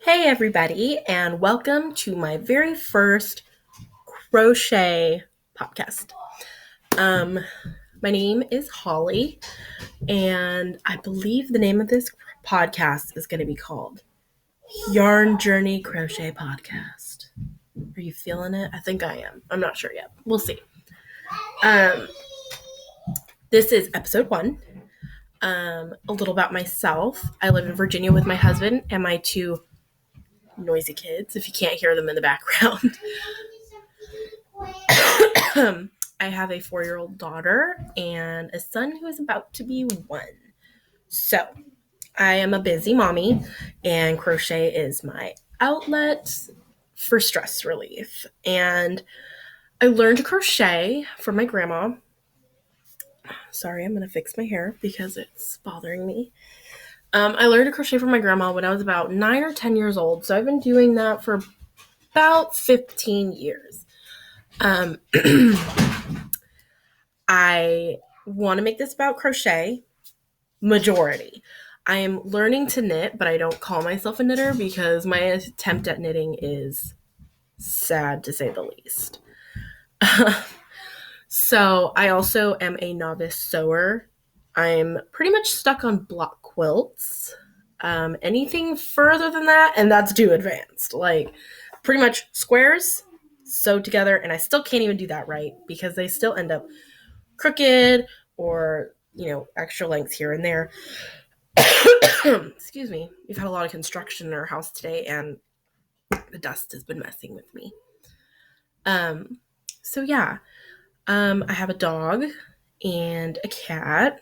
Hey everybody, and welcome to my very first crochet podcast. Um, my name is Holly, and I believe the name of this podcast is going to be called Yarn Journey Crochet Podcast. Are you feeling it? I think I am. I'm not sure yet. We'll see. This is episode 1. A little about myself. I live in Virginia with my husband and my 2 noisy kids, if you can't hear them in the background. I have a 4-year-old daughter and a son who is about to be 1. So I am a busy mommy, and crochet is my outlet for stress relief. And I learned to crochet from my grandma. Sorry, I'm going to fix my hair because it's bothering me. I learned to crochet from my grandma when I was about 9 or 10 years old. So I've been doing that for about 15 years. I want to make this about crochet, majority. I am learning to knit, but I don't call myself a knitter because my attempt at knitting is sad to say the least. So I also am a novice sewer. I'm pretty much stuck on block quilts. Anything further than that, and that's too advanced. Like pretty much squares sewed together, and I still can't even do that right because they still end up crooked or, extra lengths here and there. Excuse me. We've had a lot of construction in our house today, and the dust has been messing with me. So yeah, I have a dog and a cat.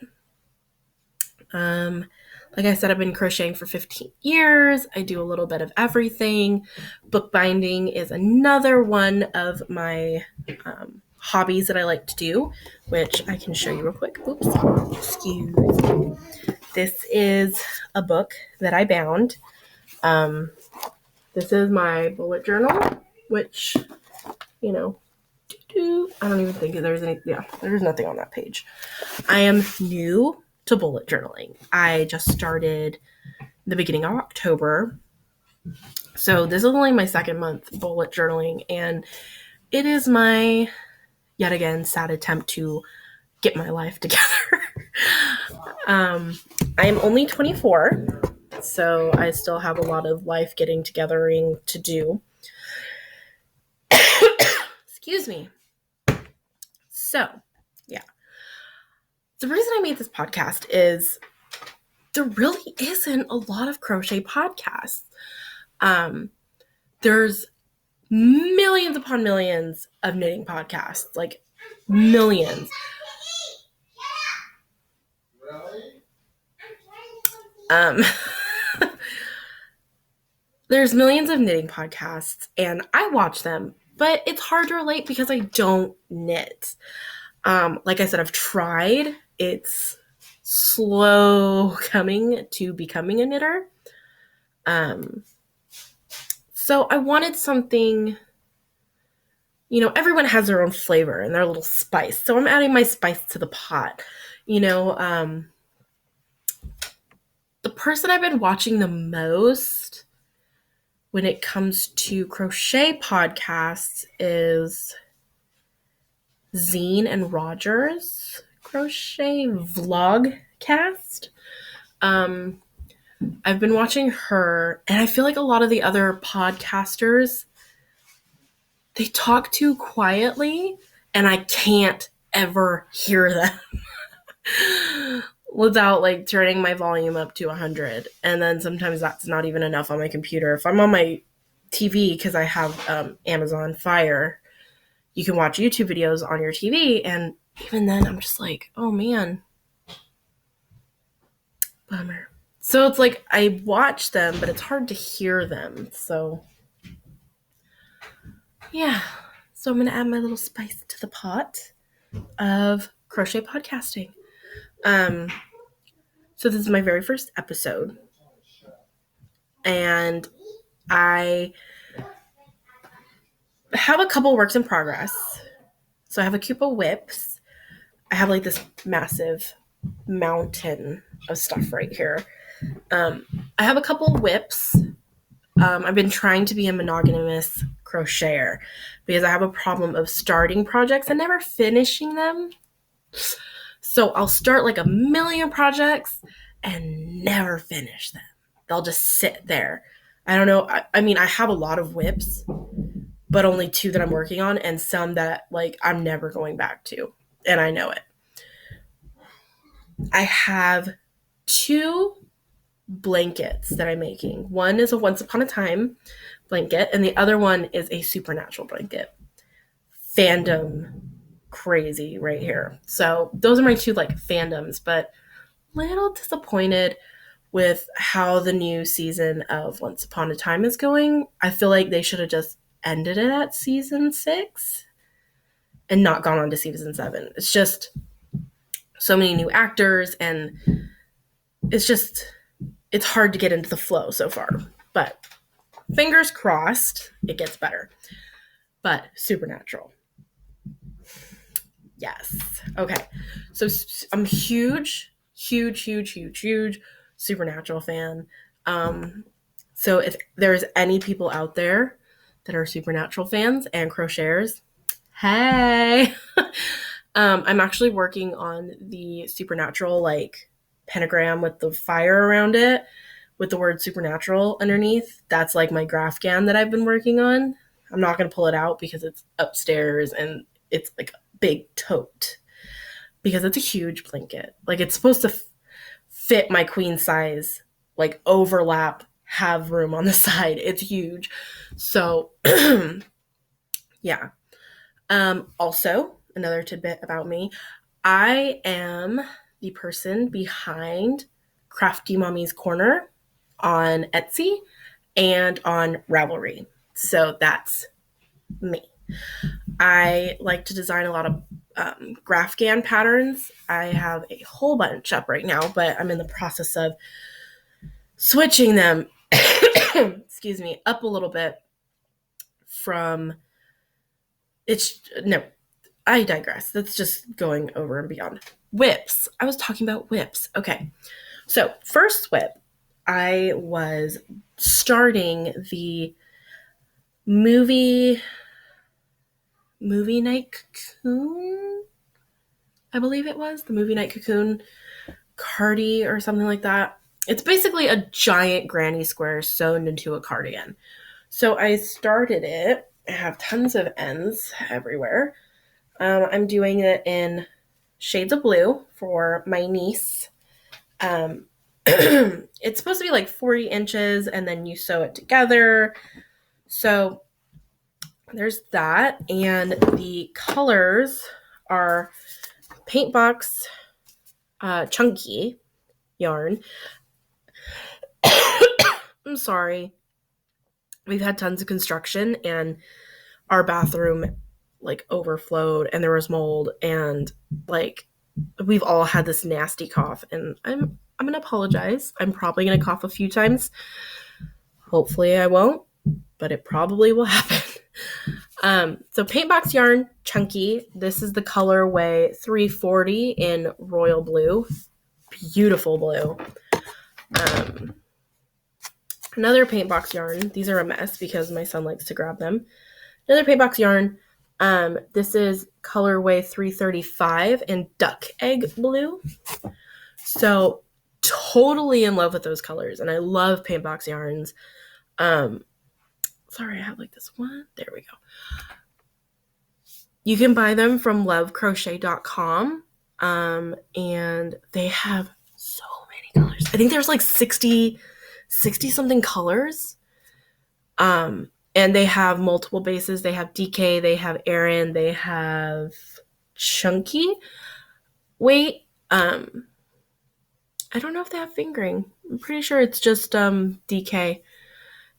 Like I said, I've been crocheting for 15 years. I do a little bit of everything. Bookbinding is another one of my hobbies that I like to do, which I can show you real quick. Oops, excuse me. This is a book that I bound. This is my bullet journal, which, I don't even think there's there's nothing on that page. I am new to bullet journaling. I just started the beginning of October. So this is only my 2nd month bullet journaling, and it is my, yet again, sad attempt to get my life together. I am only 24, so I still have a lot of life getting togethering to do. Excuse me. So, yeah. The reason I made this podcast is there really isn't a lot of crochet podcasts. There's millions upon millions of knitting podcasts, like millions. There's millions of knitting podcasts, and I watch them, but it's hard to relate because I don't knit. Like I said, I've tried. It's slow coming to becoming a knitter. So I wanted something, everyone has their own flavor and their little spice. So I'm adding my spice to the pot. The person I've been watching the most when it comes to crochet podcasts is Zine and Rogers Crochet Vlogcast. I've been watching her, and I feel like a lot of the other podcasters, they talk too quietly, and I can't ever hear them without turning my volume up to 100. And then sometimes that's not even enough on my computer. If I'm on my TV, because I have Amazon Fire, you can watch YouTube videos on your TV, and even then I'm just like, oh man, bummer. So it's like I watch them, but it's hard to hear them. So yeah, so I'm going to add my little spice to the pot of crochet podcasting. So this is my very first episode, and I have a couple works in progress. So I have a couple whips. I have this massive mountain of stuff right here. I have a couple whips. I've been trying to be a monogamous crocheter because I have a problem of starting projects and never finishing them. So I'll start like a million projects and never finish them. They'll just sit there. I don't know. I mean, I have a lot of whips, but only 2 that I'm working on, and some that like I'm never going back to. And I know it. I have 2 blankets that I'm making. One is a Once Upon a Time blanket, and the other one is a Supernatural blanket. Fandom crazy right here. So those are my 2 like fandoms, but little disappointed with how the new season of Once Upon a Time is going. I feel like they should have just ended it at season 6 and not gone on to season 7. It's just so many new actors, and it's hard to get into the flow so far. But fingers crossed it gets better. But Supernatural. Yes. Okay. So I'm huge Supernatural fan. So if there's any people out there that are Supernatural fans and crocheters, hey. I'm actually working on the Supernatural like pentagram with the fire around it with the word Supernatural underneath. That's like my Grafgan that I've been working on. I'm not going to pull it out because it's upstairs and it's like a big tote because it's a huge blanket. Like it's supposed to fit my queen size, like overlap, have room on the side. It's huge. So yeah. Also, another tidbit about me, I am the person behind Crafty Mommy's Corner on Etsy and on Ravelry. So that's me. I like to design a lot of Grafgan patterns. I have a whole bunch up right now, but I'm in the process of switching them, excuse me, up a little bit from I digress. That's just going over and beyond. Whips. I was talking about whips. Okay. So first whip, I was starting the movie night cocoon. I believe it was the movie night cocoon cardi or something like that. It's basically a giant granny square sewn into a cardigan. So I started it. I have tons of ends everywhere. I'm doing it in shades of blue for my niece. It's supposed to be like 40 inches and then you sew it together. So there's that. And the colors are Paintbox Chunky yarn. I'm sorry. We've had tons of construction and our bathroom like overflowed and there was mold and like we've all had this nasty cough and I'm going to apologize. I'm probably going to cough a few times. Hopefully I won't, but it probably will happen. So Paintbox yarn Chunky. This is the colorway 340 in royal blue. Beautiful blue. Another Paintbox yarn. These are a mess because my son likes to grab them. Another Paintbox yarn. This is colorway 335 in duck egg blue. So totally in love with those colors. And I love Paintbox yarns. Sorry, I have like this one. There we go. You can buy them from lovecrochet.com. And they have so many colors. I think there's like 60 something colors. And they have multiple bases. They have DK, they have Aran, they have Chunky. Wait, I don't know if they have fingering. I'm pretty sure it's just DK.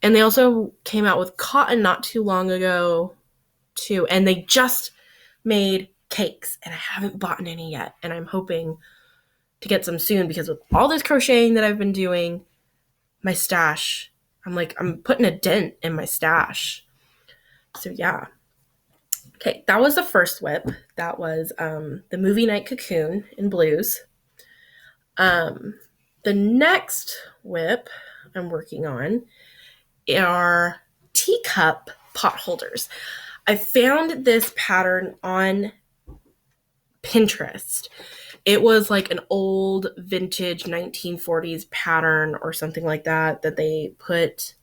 And they also came out with cotton not too long ago, too. And they just made cakes, and I haven't bought any yet. And I'm hoping to get some soon because with all this crocheting that I've been doing, my stash, I'm putting a dent in my stash. So yeah. Okay, that was the first whip. That was the movie night cocoon in blues. The next whip I'm working on are teacup pot holders. I found this pattern on Pinterest. It was like an old vintage 1940s pattern or something like that they put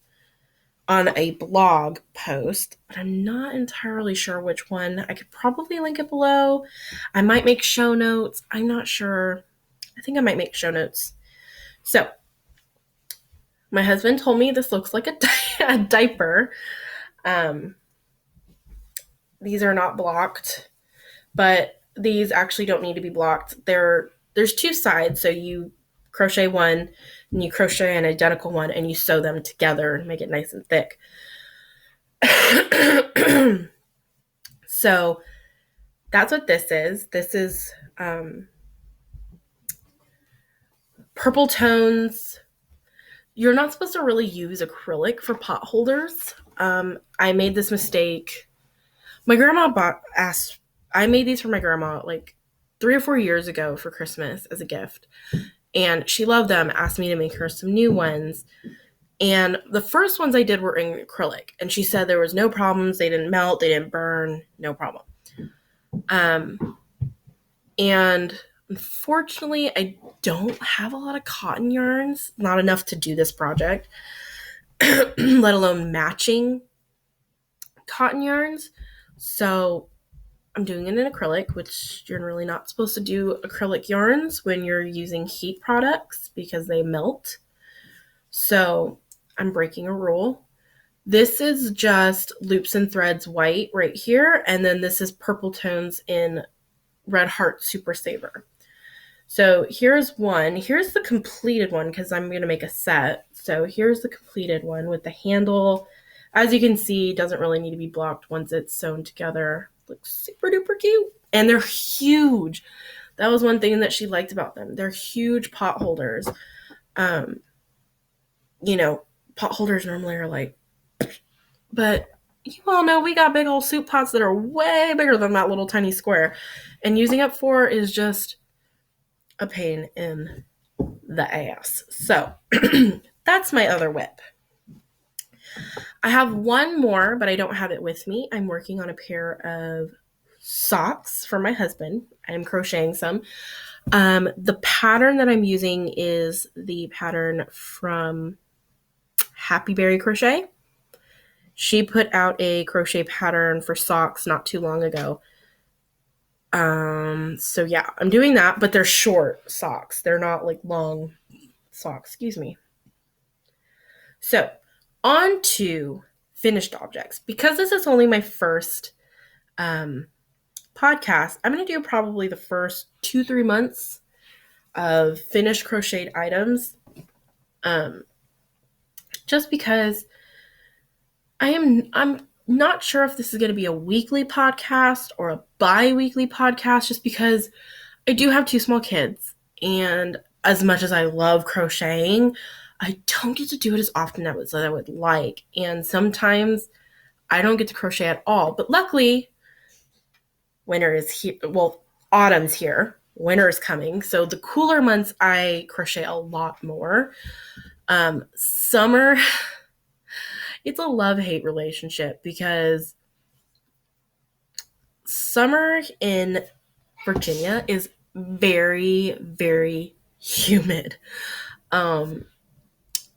on a blog post, but I'm not entirely sure which one. I could probably link it below. I might make show notes. I'm not sure. I think I might make show notes. So, my husband told me this looks like a diaper. These are not blocked, but these actually don't need to be blocked. There's two sides, so you crochet one and you crochet an identical one and you sew them together and make it nice and thick. So that's what this is. This is purple tones. You're not supposed to really use acrylic for pot holders. I made this mistake. My grandma I made these for my grandma like 3 or 4 years ago for Christmas as a gift. And she loved them, asked me to make her some new ones. And the first ones I did were in acrylic. And she said there was no problems. They didn't melt. They didn't burn. No problem. And unfortunately, I don't have a lot of cotton yarns. Not enough to do this project. Let alone matching cotton yarns. So I'm doing it in acrylic, which you're really not supposed to do acrylic yarns when you're using heat products because they melt. So I'm breaking a rule. This is just Loops and Threads white right here, and then this is purple tones in Red Heart Super Saver. So here's one. Here's the completed one because I'm going to make a set. So here's the completed one with the handle. As you can see, doesn't really need to be blocked once it's sewn together. Looks super duper cute. And they're huge. That was one thing that she liked about them. They're huge pot holders. Pot holders normally are like, but you all know we got big old soup pots that are way bigger than that little tiny square. And using up 4 is just a pain in the ass. So that's my other whip. I have one more, but I don't have it with me. I'm working on a pair of socks for my husband. I am crocheting some. The pattern that I'm using is the pattern from Happy Berry Crochet. She put out a crochet pattern for socks not too long ago. So yeah, I'm doing that, but they're short socks. They're not like long socks, excuse me. So on to finished objects. Because this is only my first podcast, I'm going to do probably the first 2-3 months of finished crocheted items. Just because I'm not sure if this is going to be a weekly podcast or a bi-weekly podcast, just because I do have 2 small kids, and as much as I love crocheting, I don't get to do it as often as I would like, and sometimes I don't get to crochet at all. But luckily, winter is here. Well, autumn's here. Winter is coming, so the cooler months I crochet a lot more. Summer, it's a love-hate relationship because summer in Virginia is very, very humid.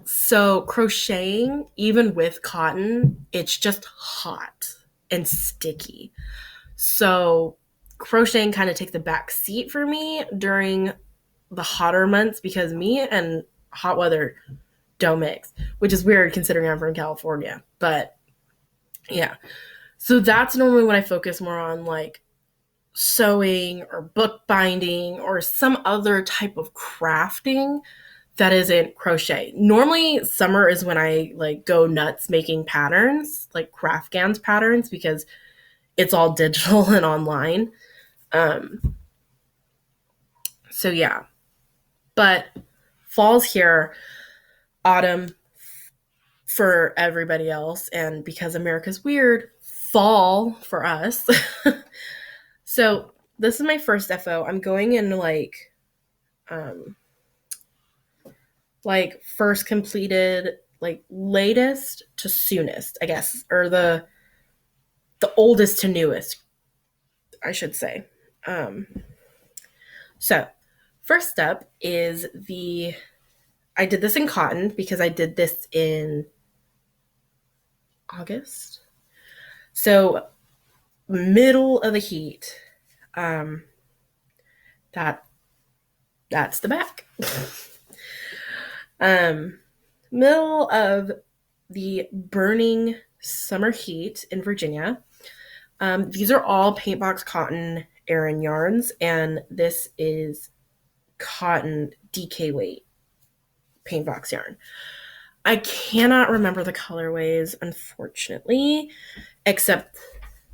So crocheting, even with cotton, it's just hot and sticky. So crocheting kind of takes the back seat for me during the hotter months because me and hot weather don't mix, which is weird considering I'm from California. But yeah, so that's normally when I focus more on like sewing or bookbinding or some other type of crafting that isn't crochet. Normally summer is when I like go nuts making patterns, like craft Gans patterns, because it's all digital and online. So yeah, but fall's here, autumn for everybody else, and because America's weird, fall for us. So this is my first FO. I'm going in like first completed like latest to soonest, I guess, or the oldest to newest, I should say. So first up is I did this in cotton because I did this in August. So middle of the heat. That's the back. Middle of the burning summer heat in Virginia. These are all Paintbox Cotton Aran yarns, and this is cotton DK weight Paintbox yarn. I cannot remember the colorways, unfortunately, except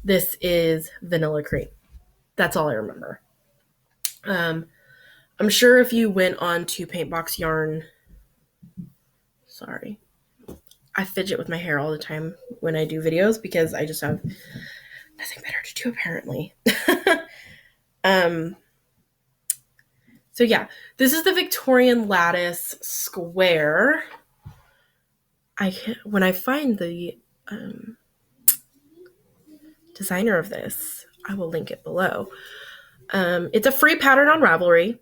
this is vanilla cream. That's all I remember. I'm sure if you went on to Paintbox Yarn, sorry, I fidget with my hair all the time when I do videos because I just have nothing better to do, apparently. So yeah, this is the Victorian Lattice Square. When I find the designer of this, I will link it below. It's a free pattern on Ravelry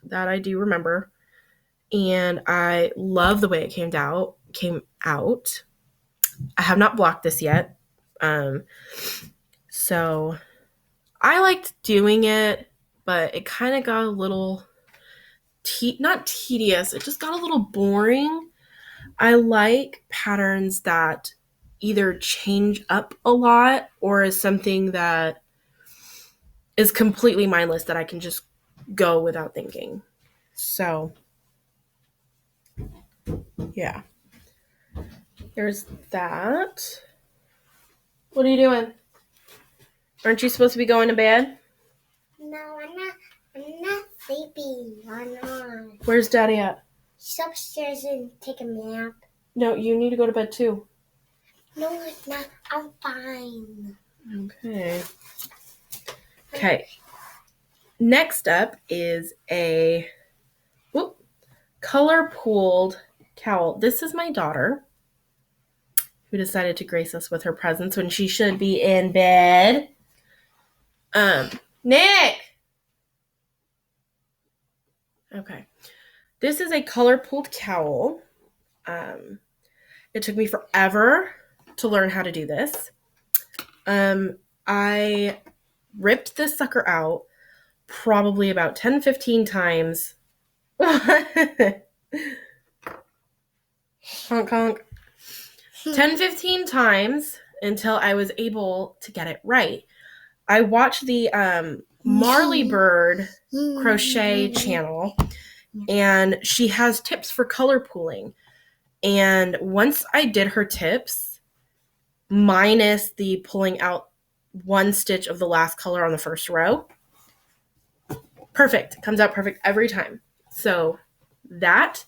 that I do remember, and I love the way it came out. I have not blocked this yet, so I liked doing it, but it kind of got a little not tedious. It just got a little boring. I like patterns that either change up a lot or is something that is completely mindless that I can just go without thinking. So, yeah. There's that. What are you doing? Aren't you supposed to be going to bed? No, I'm not sleeping. I'm not. Where's Daddy at? She's upstairs and take a nap. No, you need to go to bed too. No, it's not. I'm fine. Okay. Next up is a color pooled cowl. This is my daughter who decided to grace us with her presence when she should be in bed. Nick! Okay. This is a color pooled cowl. It took me forever to learn how to do this. I ripped this sucker out probably about 10-15 times. Honk, honk. 10-15 times until I was able to get it right. I watched the Marley Bird crochet channel, and she has tips for color pooling. And once I did her tips, minus the pulling out one stitch of the last color on the first row, perfect. Comes out perfect every time. So that,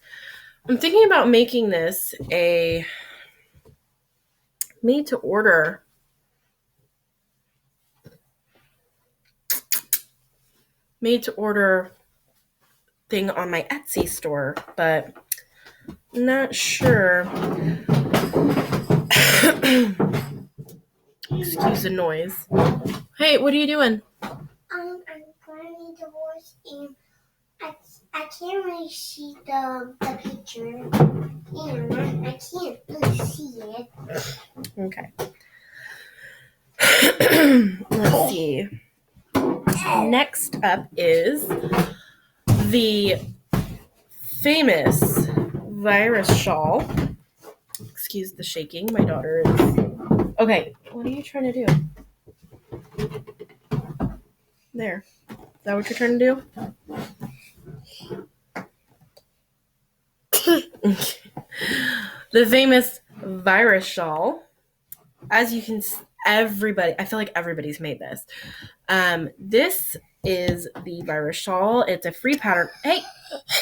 I'm thinking about making this a made to order thing on my Etsy store, but not sure. Excuse the noise. Hey, what are you doing? I'm going to watch and I can't really see the picture, and I can't really see it. Okay. Let's see. Next up is the famous virus shawl. Excuse the shaking. My daughter is... Okay, what are you trying to do? There. Is that what you're trying to do? The famous virus shawl. As you can see, I feel like everybody's made this. This is the virus shawl. It's a free pattern. Hey!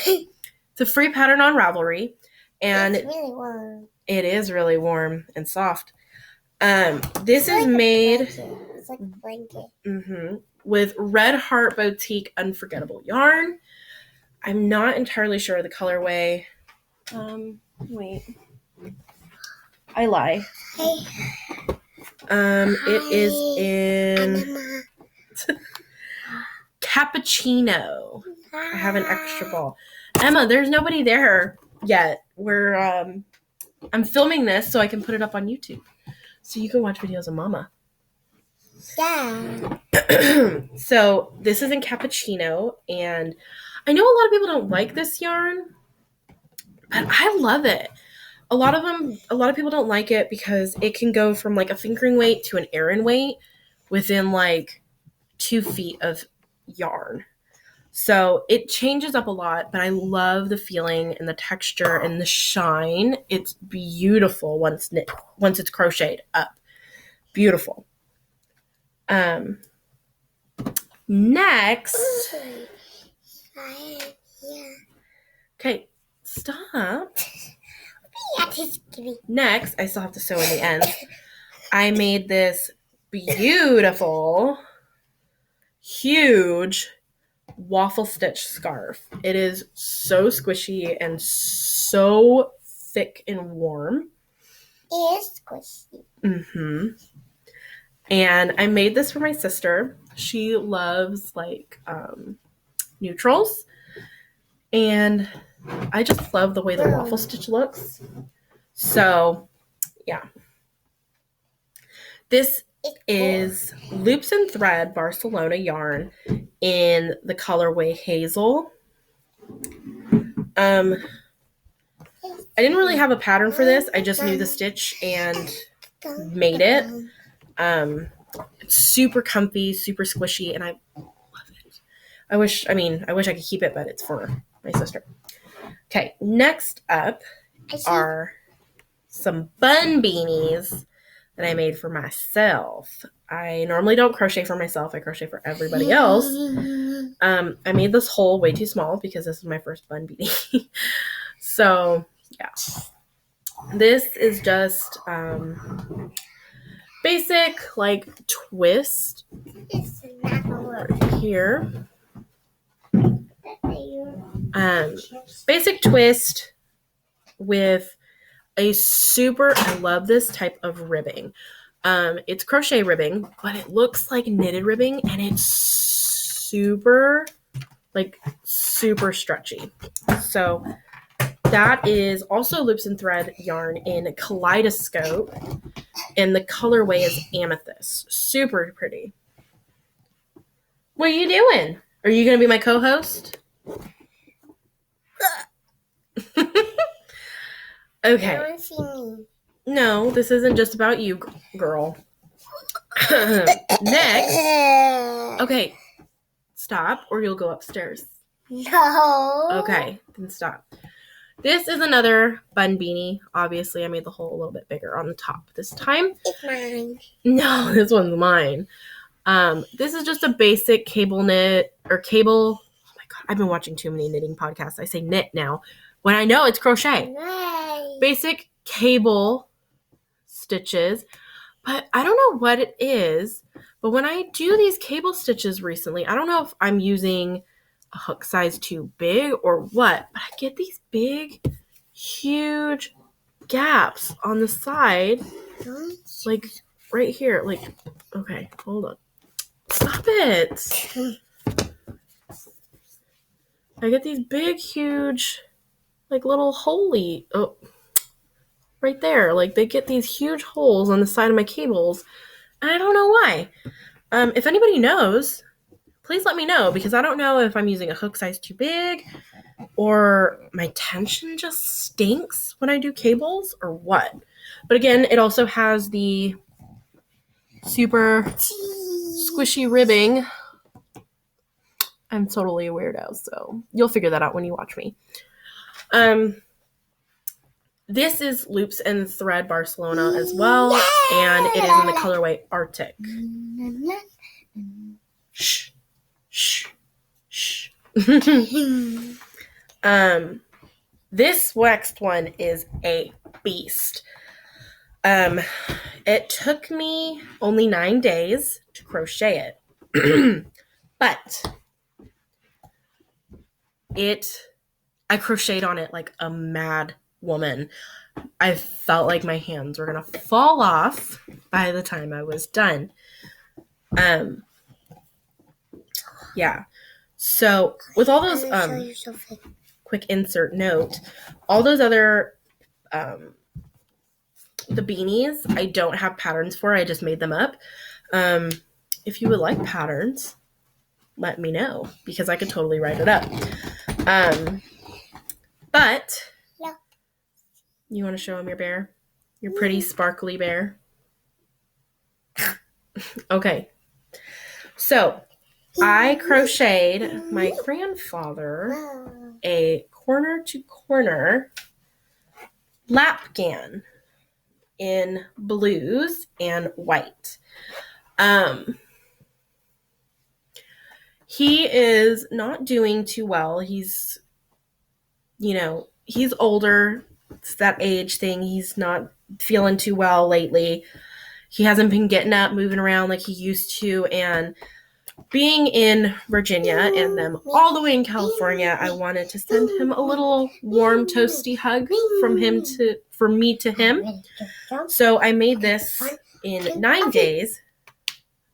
It's a free pattern on Ravelry. And it's really warm. It is really warm and soft. This is made... It's like a blanket. With Red Heart Boutique Unforgettable yarn. I'm not entirely sure of the colorway. Wait. I lie. Hey. It is in cappuccino. I have an extra ball. Emma, there's nobody there yet. I'm filming this so I can put it up on YouTube. So you can watch videos of Mama. Yeah. So this is in cappuccino, and I know a lot of people don't like this yarn, but I love it. A lot of people don't like it because it can go from like a fingering weight to an Aran weight within like 2 feet of yarn. So it changes up a lot, but I love the feeling and the texture and the shine. It's beautiful once it's crocheted up. Beautiful. Next. Okay, stop. Next, I still have to sew in the end. I made this beautiful, huge waffle stitch scarf. It is so squishy and so thick and warm. It is squishy. Mm-hmm. And I made this for my sister. She loves like neutrals. And I just love the way the waffle stitch looks. So, yeah. This is Loops and Thread Barcelona yarn in the colorway Hazel. I didn't really have a pattern for this. I just knew the stitch and made it. It's super comfy, super squishy, and I love it. I wish I could keep it, but it's for my sister. Okay, next up are some bun beanies that I made for myself. I normally don't crochet for myself. I crochet for everybody else. I made this hole way too small because this is my first bun beanie. So, yeah. This is just basic, like, twist right here. Basic twist with a I love this type of ribbing. It's crochet ribbing, but it looks like knitted ribbing, and it's super stretchy. So that is also Loops and Thread yarn in Kaleidoscope, and the colorway is Amethyst. Super pretty. What are you doing? Are you going to be my co-host? Okay. I want to see me. No, this isn't just about you, girl. Next. Okay. Stop, or you'll go upstairs. No. Okay, then stop. This is another bun beanie. Obviously, I made the hole a little bit bigger on the top this time. It's mine. No, this one's mine. This is just a basic cable knit or cable. Oh my god, I've been watching too many knitting podcasts. I say knit now when I know it's crochet. Nice. Basic cable stitches, but I don't know what it is. But when I do these cable stitches recently, I don't know if I'm using a hook size too big or what, but I get these big, huge gaps on the side, like right here. Like, okay, hold on. Stop it. I get these big, huge, like little holey. Oh, right there. Like they get these huge holes on the side of my cables, and I don't know why. If anybody knows, please let me know, because I don't know if I'm using a hook size too big or my tension just stinks when I do cables or what. But again, it also has the super squishy ribbing. I'm totally a weirdo, so you'll figure that out when you watch me. This is Loops and Thread Barcelona as well, and it is in the colorway Arctic. Shh. Shh. Shh. This next one is a beast. It took me only 9 days to crochet it. But I crocheted on it like a mad woman. I felt like my hands were going to fall off by the time I was done. Yeah. So with all those quick insert note, all those other the beanies I don't have patterns for. I just made them up. If you would like patterns, let me know because I could totally write it up. But you want to show him your bear? Your pretty sparkly bear? Okay. So I crocheted my grandfather a corner to corner lapgan in blues and white. He is not doing too well. He's older. It's that age thing. He's not feeling too well lately. He hasn't been getting up, moving around like he used to. And being in Virginia and them all the way in California, I wanted to send him a little warm, toasty hug from me to him. So I made this in 9 days.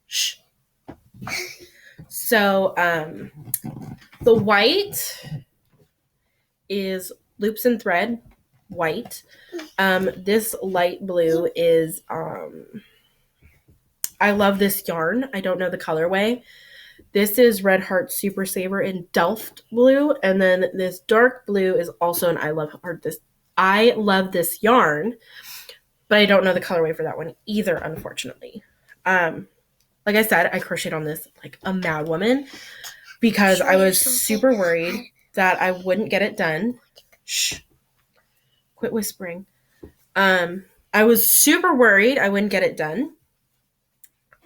Shh. So the white is loops and thread white. This light blue is I love this yarn. I don't know the colorway. This is Red Heart Super Saver in Delft blue, and then this dark blue is also an I love this yarn, but I don't know the colorway for that one either, unfortunately. Like I said, I crocheted on this like a mad woman because I was super worried that I wouldn't get it done. Shh. Quit whispering. I was super worried I wouldn't get it done.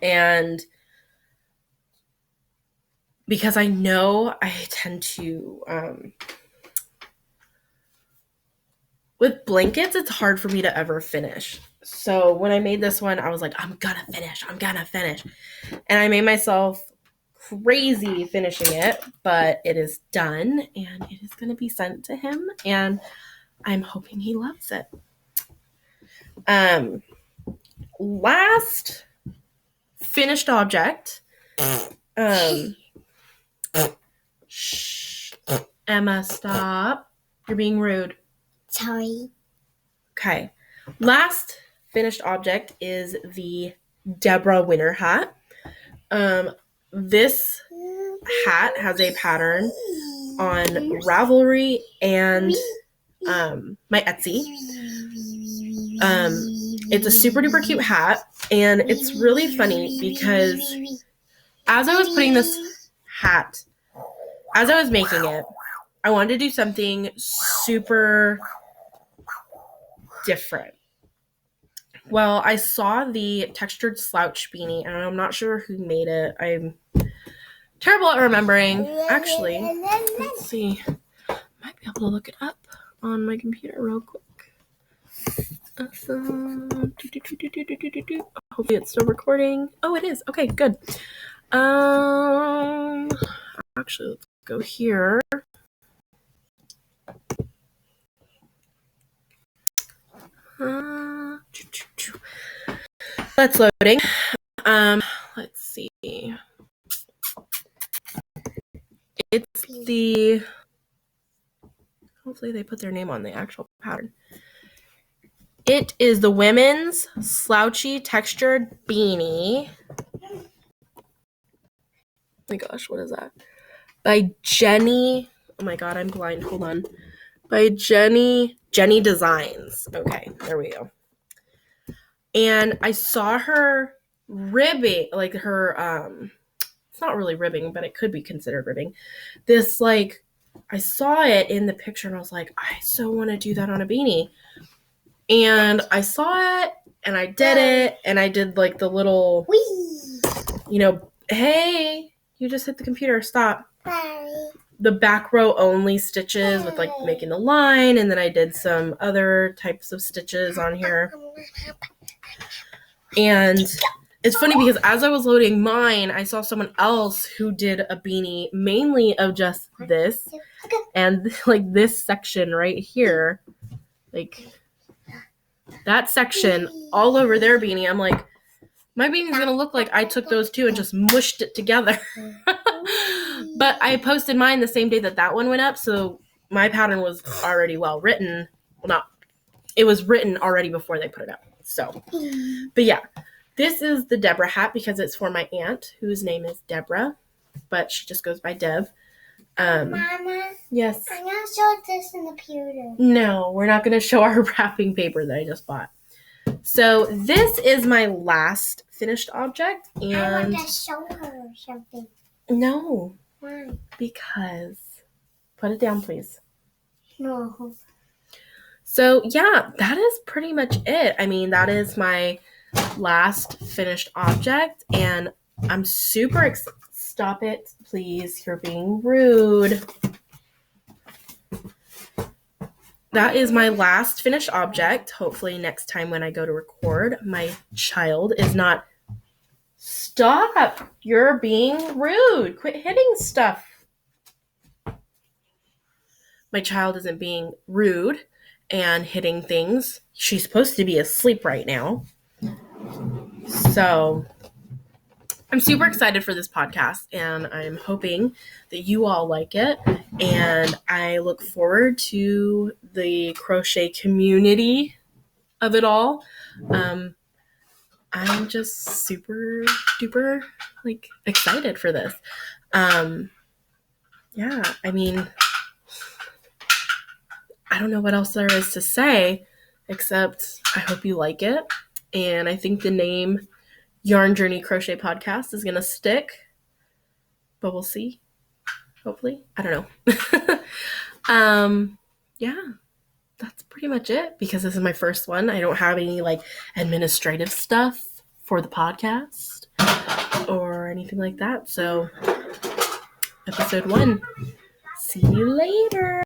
And because I know I tend to, with blankets, it's hard for me to ever finish. So when I made this one, I was like, I'm gonna finish. And I made myself crazy finishing it, but it is done and it is going to be sent to him and I'm hoping he loves it. Last finished object. Shh. Emma, stop. You're being rude. Sorry. Okay. Last finished object is the Deborah winter hat. This hat has a pattern on Ravelry and my Etsy. It's a super duper cute hat, and it's really funny because as I was putting this hat, as I was making it, I wanted to do something super different. Well, I saw the textured slouch beanie, and I'm not sure who made it. I'm terrible at remembering. Actually, let's see. Might be able to look it up on my computer real quick. Hopefully it's still recording. Oh, it is. Okay, good. Actually, let's go here. That's loading. Let's see. It's the, hopefully they put their name on the actual pattern. It is the women's slouchy textured beanie. Oh my gosh, what is that? By Jenny. Oh my god, I'm blind. Hold on. By Jenny Designs. Okay, there we go. And I saw her ribbing, like her, it's not really ribbing, but it could be considered ribbing. This, like, I saw it in the picture and I was like, I so want to do that on a beanie. And I saw it and I did it and I did like the little, hey, you just hit the computer, stop. The back row only stitches with like making the line, and then I did some other types of stitches on here. And it's funny because as I was loading mine, I saw someone else who did a beanie mainly of just this and like this section right here. Like, that section all over their beanie, I'm like, my beanie's gonna look like I took those two and just mushed it together. But I posted mine the same day that one went up, so my pattern was already well written. Well, it was written already before they put it up. So, but yeah, this is the Deborah hat because it's for my aunt, whose name is Deborah, but she just goes by Deb. Mama? Yes? I'm going to show this in the computer. No, we're not going to show our wrapping paper that I just bought. So this is my last finished object, and I want to show her something. No. Why? Because. Put it down, please. No. So yeah, that is pretty much it. I mean, that is my last finished object, and I'm super excited. Stop it, please. You're being rude. That is my last finished object. Hopefully next time when I go to record, my child is not... Stop! You're being rude. Quit hitting stuff. My child isn't being rude and hitting things. She's supposed to be asleep right now. So I'm super excited for this podcast, and I'm hoping that you all like it. And I look forward to the crochet community of it all. I'm just super duper excited for this. Yeah, I mean, I don't know what else there is to say, except I hope you like it. And I think the name Yarn Journey Crochet Podcast is going to stick. But we'll see. Hopefully. I don't know. Yeah, that's pretty much it. Because this is my first one. I don't have any administrative stuff for the podcast or anything like that. So, episode 1. See you later.